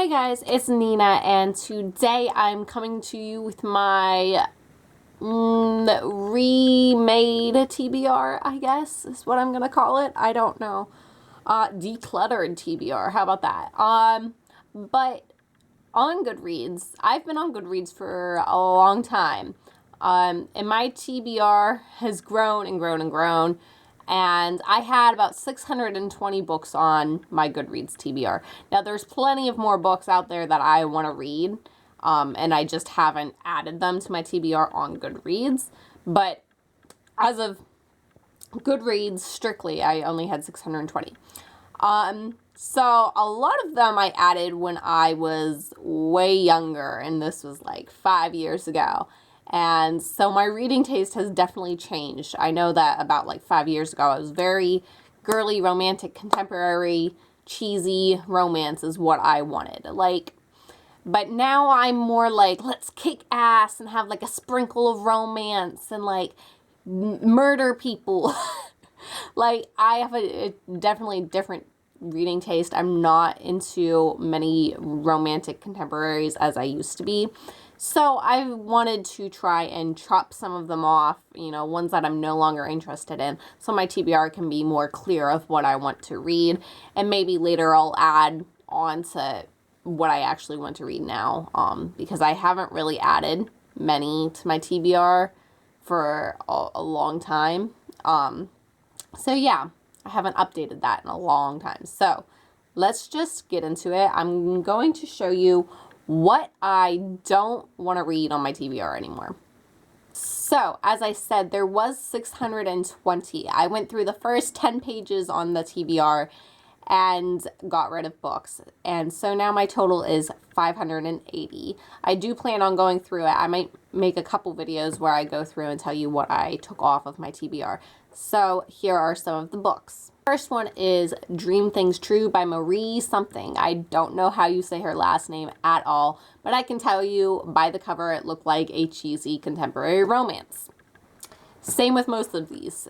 Hey guys, it's Nina, and today I'm coming to you with my remade TBR, I guess, is what I'm gonna call it. I don't know. Decluttered TBR, how about that? But on Goodreads, I've been on Goodreads for a long time. And my TBR has grown and grown and grown. And I had about 620 books on my Goodreads TBR. Now, there's plenty of more books out there that I want to read, and I just haven't added them to my TBR on Goodreads. But as of Goodreads strictly, I only had 620. So a lot of them I added when I was way younger, and this was like 5 years ago. And so my reading taste has definitely changed. I know that about like 5 years ago, I was very girly, romantic, contemporary, cheesy romance is what I wanted. But now I'm more like, let's kick ass and have like a sprinkle of romance and like murder people. Like, I have a definitely different reading taste. I'm not into many romantic contemporaries as I used to be. So I wanted to try and chop some of them off, ones that I'm no longer interested in, so my TBR can be more clear of what I want to read, and maybe later I'll add on to what I actually want to read now, because I haven't really added many to my TBR for a long time. So yeah, I haven't updated that in a long time. So let's just get into it. I'm going to show you what I don't want to read on my TBR anymore. So, as I said, there was 620. I went through the first 10 pages on the TBR and got rid of books. And so now my total is 580. I do plan on going through it. I might make a couple videos where I go through and tell you what I took off of my TBR. So here are some of the books. First one is Dream Things True by Marie something. I don't know how you say her last name at all, but I can tell you by the cover it looked like a cheesy contemporary romance. Same with most of these.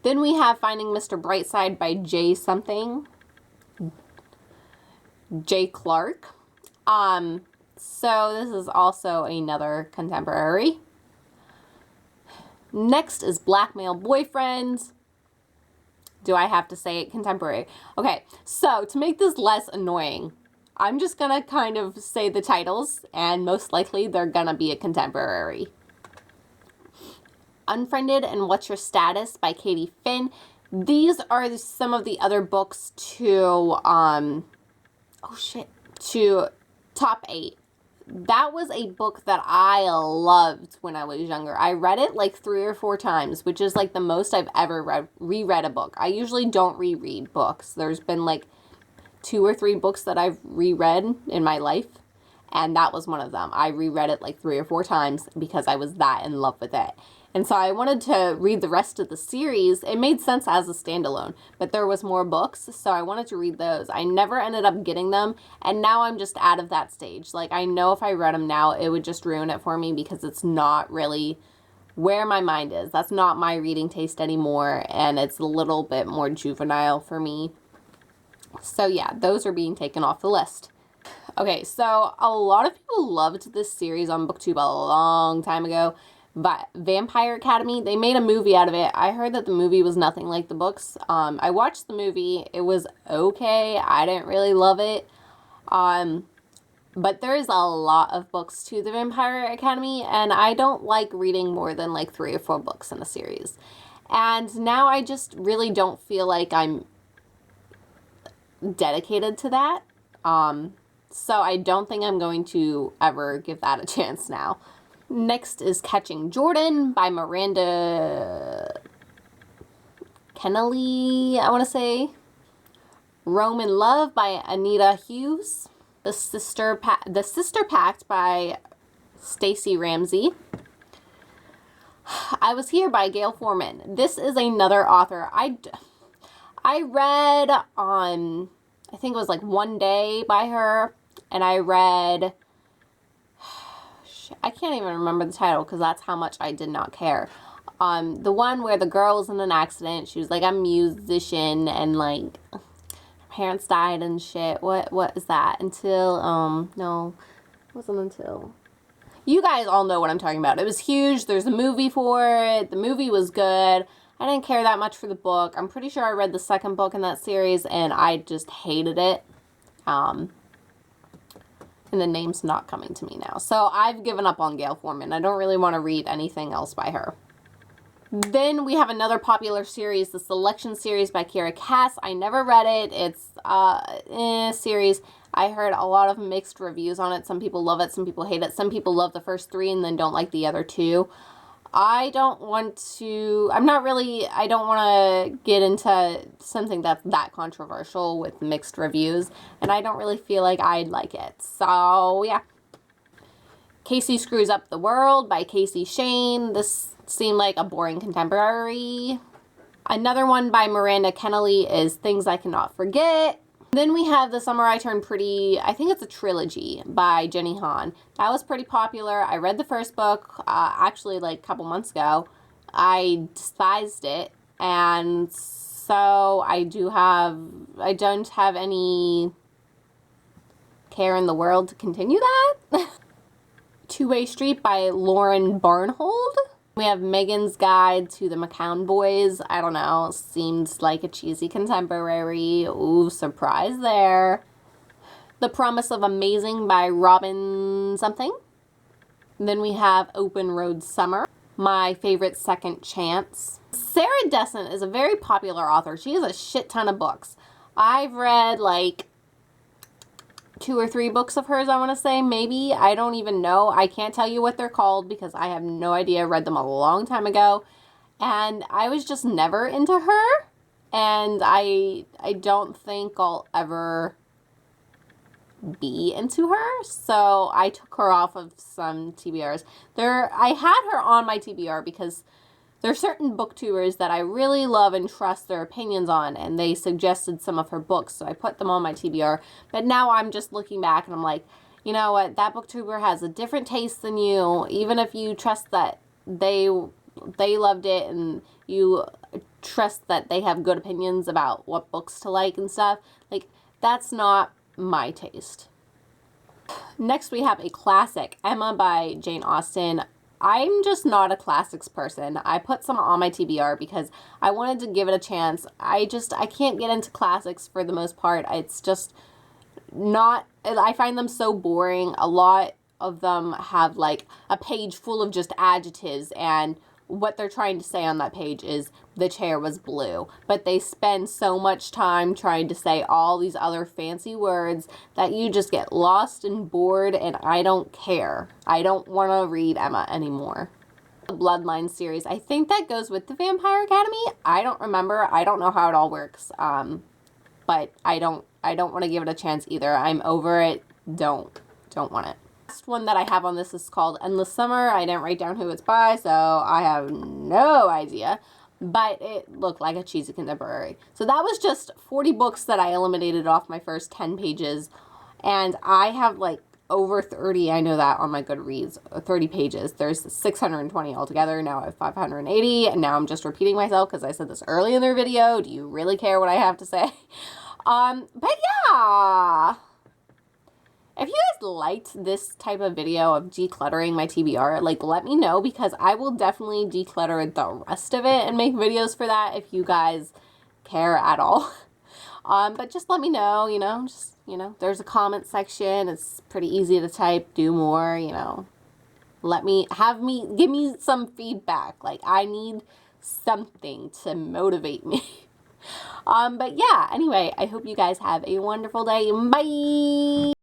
Then we have Finding Mr. Brightside by J something. J Clark. So this is also another contemporary. Next is Blackmail Boyfriend. Do I have to say it? Contemporary. Okay, so to make this less annoying, I'm just gonna kind of say the titles, and most likely they're gonna be a contemporary. Unfriended and What's Your Status by Katie Finn. These are some of the other books to Top 8. That was a book that I loved when I was younger. I read it like 3 or 4 times, which is like the most I've ever reread a book. I usually don't reread books. There's been like 2 or 3 books that I've reread in my life, and that was one of them. I reread it like 3 or 4 times because I was that in love with it. And so I wanted to read the rest of the series. It made sense as a standalone, but there was more books, so I wanted to read those. I never ended up getting them, and now I'm just out of that stage. Like, I know if I read them now, it would just ruin it for me because it's not really where my mind is. That's not my reading taste anymore, and it's a little bit more juvenile for me. So yeah, those are being taken off the list. Okay, so a lot of people loved this series on BookTube a long time ago. But Vampire Academy, they made a movie out of it. I heard that the movie was nothing like the books. I watched the movie. It was okay. I didn't really love it. But there's a lot of books to the Vampire Academy, and I don't like reading more than like 3 or 4 books in a series. And now I just really don't feel like I'm dedicated to that. So I don't think I'm going to ever give that a chance now. Next is Catching Jordan by Miranda Kennelly, I want to say. Roman Love by Anita Hughes. The Sister Pact by Stacey Ramsey. I Was Here by Gail Forman. This is another author. I read on, I think it was like One Day by her, and I read, I can't even remember the title because that's how much I did not care. The one where the girl was in an accident. She was like a musician, and like parents died and shit. What is that? Until, no, it wasn't until. You guys all know what I'm talking about. It was huge. There's a movie for it. The movie was good. I didn't care that much for the book. I'm pretty sure I read the second book in that series, and I just hated it. And the name's not coming to me now. So I've given up on Gail Forman. I don't really want to read anything else by her. Then we have another popular series, the Selection series by Kiera Cass. I never read it. It's a series. I heard a lot of mixed reviews on it. Some people love it. Some people hate it. Some people love the first 3 and then don't like the other 2. I don't want to get into something that's that controversial with mixed reviews. And I don't really feel like I'd like it. So, yeah. Casey Screws Up the World by Casey Shane. This seemed like a boring contemporary. Another one by Miranda Kennelly is Things I Cannot Forget. Then we have The Summer I Turned Pretty. I think it's a trilogy by Jenny Han. That was pretty popular. I read the first book actually like a couple months ago. I despised it, and so I don't have any care in the world to continue that. Two-Way Street by Lauren Barnhold. We have Megan's Guide to the McCown Boys. I don't know. Seems like a cheesy contemporary. Ooh, surprise there. The Promise of Amazing by Robin something. Then we have Open Road Summer. My Favorite Second Chance. Sarah Dessen is a very popular author. She has a shit ton of books. I've read like 2 or 3 books of hers, I want to say, maybe. I don't even know. I can't tell you what they're called because I have no idea. I read them a long time ago, and I was just never into her, and I don't think I'll ever be into her, so I took her off of some TBRs. I had her on my TBR because there are certain booktubers that I really love and trust their opinions on, and they suggested some of her books, so I put them on my TBR. But now I'm just looking back, and I'm like, you know what, that booktuber has a different taste than you, even if you trust that they loved it, and you trust that they have good opinions about what books to like and stuff. Like, that's not my taste. Next, we have a classic, Emma by Jane Austen. I'm just not a classics person. I put some on my TBR because I wanted to give it a chance. I can't get into classics for the most part. It's just not, I find them so boring. A lot of them have like a page full of just adjectives, and what they're trying to say on that page is the chair was blue. But they spend so much time trying to say all these other fancy words that you just get lost and bored, and I don't care. I don't want to read Emma anymore. The Bloodline series, I think that goes with the Vampire Academy. I don't remember. I don't know how it all works. But I don't want to give it a chance either. I'm over it. Don't want it. Last one that I have on this is called Endless Summer. I didn't write down who it's by, so I have no idea, but it looked like a cheesy contemporary. So that was just 40 books that I eliminated off my first 10 pages, and I have like over 30, I know that, on my Goodreads, 30 pages. There's 620 altogether. Now I have 580, and now I'm just repeating myself because I said this early in their video. Do you really care what I have to say? But yeah. If you guys liked this type of video of decluttering my TBR, like, let me know, because I will definitely declutter the rest of it and make videos for that if you guys care at all. But just let me know, there's a comment section. It's pretty easy to type, do more, give me some feedback. Like, I need something to motivate me. But yeah, anyway, I hope you guys have a wonderful day. Bye!